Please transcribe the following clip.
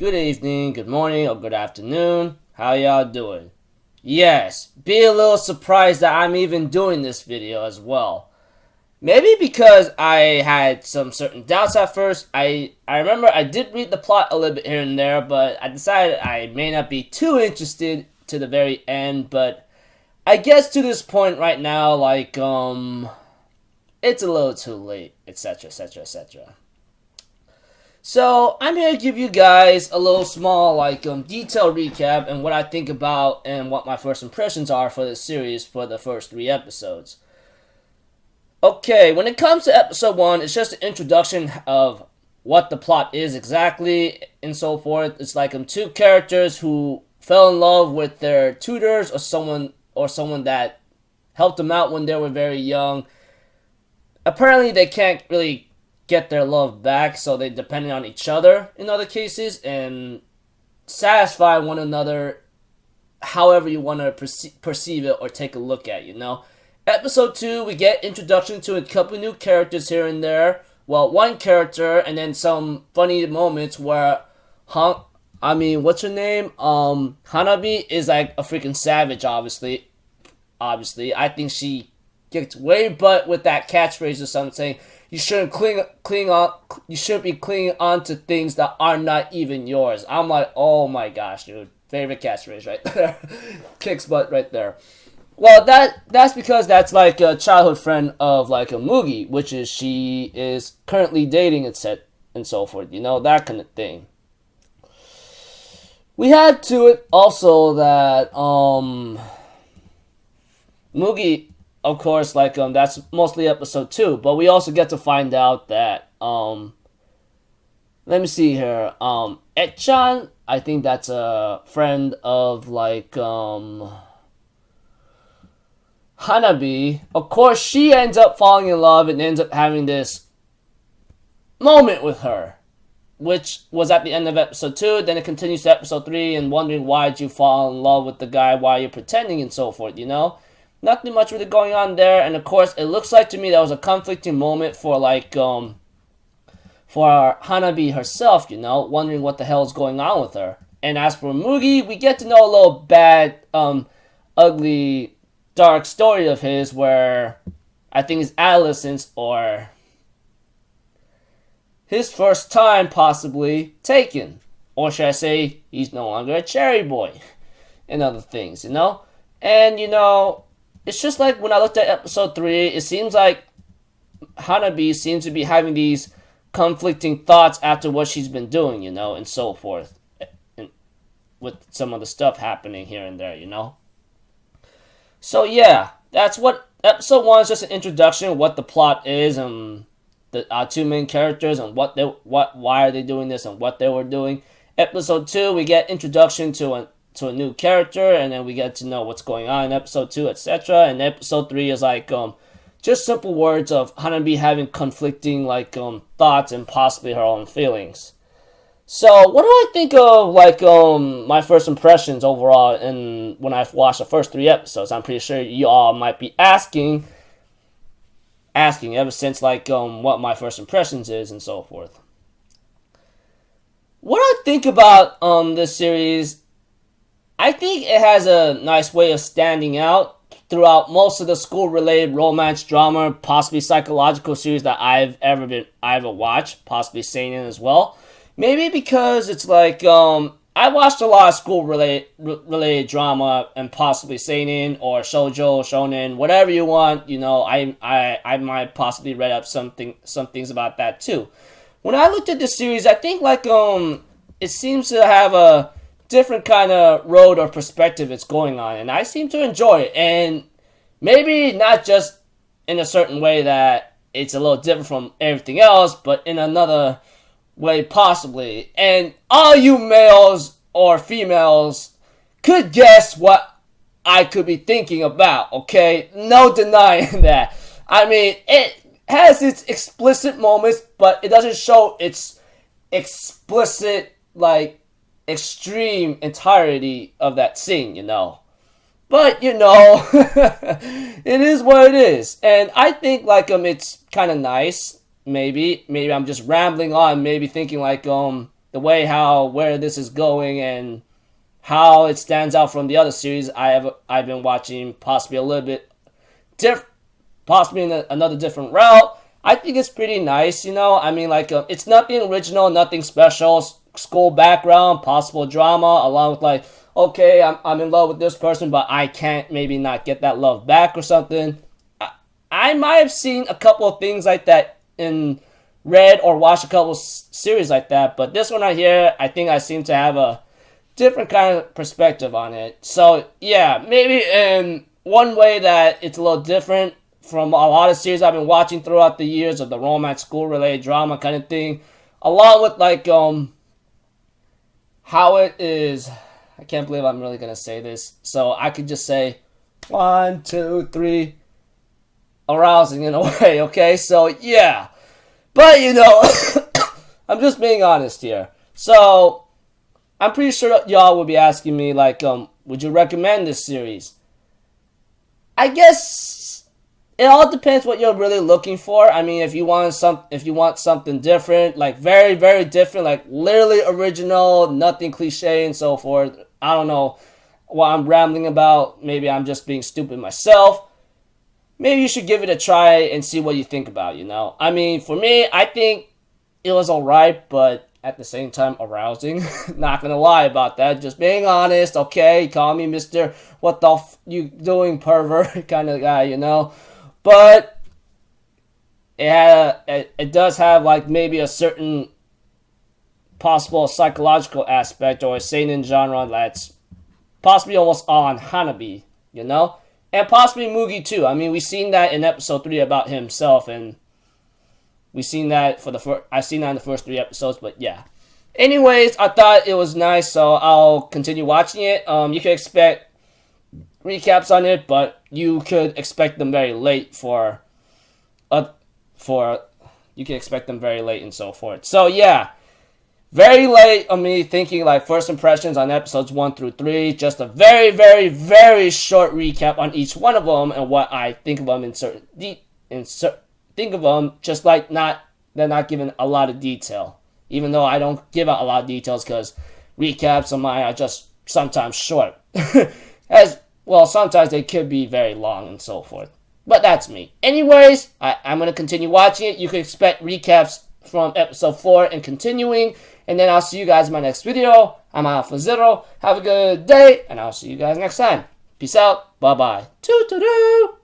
good evening, good morning, or good afternoon. How y'all doing? Yes, be a little surprised that I'm even doing this video as well. Maybe because I had some certain doubts at first. I remember I did read the plot a little bit here and there, but I decided I may not be too interested to the very end. But I guess to this point right now, it's a little too late, etc., etc., etc. So I'm here to give you guys a little small, detailed recap and what I think about and what my first impressions are for this series for the first 3 episodes. Okay, when it comes to episode 1, it's just an introduction of what the plot is exactly and so forth. It's like two characters who fell in love with their tutors or someone that helped them out when they were very young. Apparently, they can't really get their love back, so they depend on each other in other cases and satisfy one another however you want to perceive it or take a look at, Episode 2, we get introduction to a couple new characters here and there. Well, one character and then some funny moments where what's her name? Hanabi is like a freaking savage, obviously. I think she gets way butt with that catchphrase or something saying you shouldn't you shouldn't be clinging on to things that are not even yours. I'm like, oh my gosh, dude. Favorite catchphrase right there. Kicks butt right there. Well, that's because that's like a childhood friend of like a Mugi, which is she is currently dating and so forth, that kind of thing. We had to it also that Mugi, of course, that's mostly episode 2, but we also get to find out that let me see here, Etchan, I think that's a friend of Hanabi. Of course, she ends up falling in love and ends up having this moment with her, which was at the end of episode 2. Then it continues to episode 3 and wondering why did you fall in love with the guy, why you're pretending and so forth, Nothing much really going on there. And of course, it looks like to me that was a conflicting moment for for Hanabi herself, wondering what the hell is going on with her. And as for Mugi, we get to know a little bad, ugly, dark story of his where I think his adolescence or his first time possibly taken. Or should I say, he's no longer a cherry boy and other things, And, it's just like when I looked at episode 3, it seems like Hanabi seems to be having these conflicting thoughts after what she's been doing, and so forth. And with some of the stuff happening here and there, So yeah, that's what episode 1 is, just an introduction of what the plot is and the two main characters and why are they doing this and what they were doing. Episode 2, we get introduction to a new character, and then we get to know what's going on in episode 2, etc. And episode 3 is just simple words of Hanabi having conflicting thoughts and possibly her own feelings. So what do I think of my first impressions overall and when I've watched the first 3 episodes? I'm pretty sure you all might be asking ever since what my first impressions is and so forth. What I think about this series, I think it has a nice way of standing out throughout most of the school-related romance, drama, possibly psychological series that I've ever watched, possibly seinen as well. Maybe because it's I watched a lot of school-related drama and possibly seinen or shoujo, shonen, whatever you want. I might possibly read up some things about that too. When I looked at this series, I think it seems to have a different kind of road or perspective it's going on, and I seem to enjoy it. And maybe not just in a certain way that it's a little different from everything else, but in another way possibly. And all you males or females could guess what I could be thinking about, okay? No denying that. I mean, it has its explicit moments, but it doesn't show its explicit, extreme entirety of that scene, But, it is what it is. And I think, it's kind of nice. Maybe I'm just rambling on, maybe thinking the way where this is going and how it stands out from the other series I've been watching, possibly a little bit possibly in another different route. I think it's pretty nice, you know. I mean, like, it's nothing original, nothing special. School background, possible drama, along with like, okay, I'm in love with this person, but I can't maybe not get that love back or something. I might have seen a couple of things like that read or watched a couple of series like that, but this one right here, I think I seem to have a different kind of perspective on it. So yeah, maybe in one way that it's a little different from a lot of series I've been watching throughout the years of the romance, school-related drama kind of thing, along with like how it is. I can't believe I'm really gonna say this, so I could just say 1, 2, 3, arousing in a way. Okay, so yeah, but you know, I'm just being honest here. So I'm pretty sure y'all will be asking me like, would you recommend this series? I guess it all depends what you're really looking for. I mean, if you want something different, like very, very different, like literally original, nothing cliche and so forth. I don't know what I'm rambling about. Maybe I'm just being stupid myself. Maybe you should give it a try and see what you think about, you know? I mean, for me, I think it was alright, but at the same time, arousing. Not gonna lie about that. Just being honest, okay? Call me Mr. What the you doing, pervert kind of guy, you know? But it does have like maybe a certain possible psychological aspect or a seinen genre that's possibly almost on Hanabi, you know? And possibly Mugi too. I mean, we've seen that in episode 3 about himself, and we've seen that I've seen that in the first 3 episodes, but yeah. Anyways, I thought it was nice, so I'll continue watching it. You can expect recaps on it, but you could expect them very late you can expect them very late and so forth. So yeah, very late on me thinking like first impressions on episodes 1 through 3. Just a very, very, very short recap on each one of them and what I think of them think of them just like they're not giving a lot of detail. Even though I don't give out a lot of details because recaps on mine are just sometimes short. As well, sometimes they could be very long and so forth. But that's me. Anyways, I'm going to continue watching it. You can expect recaps from episode 4 and continuing. And then I'll see you guys in my next video. I'm Alpha Zero. Have a good day. And I'll see you guys next time. Peace out. Bye-bye. Toot-toot-toot.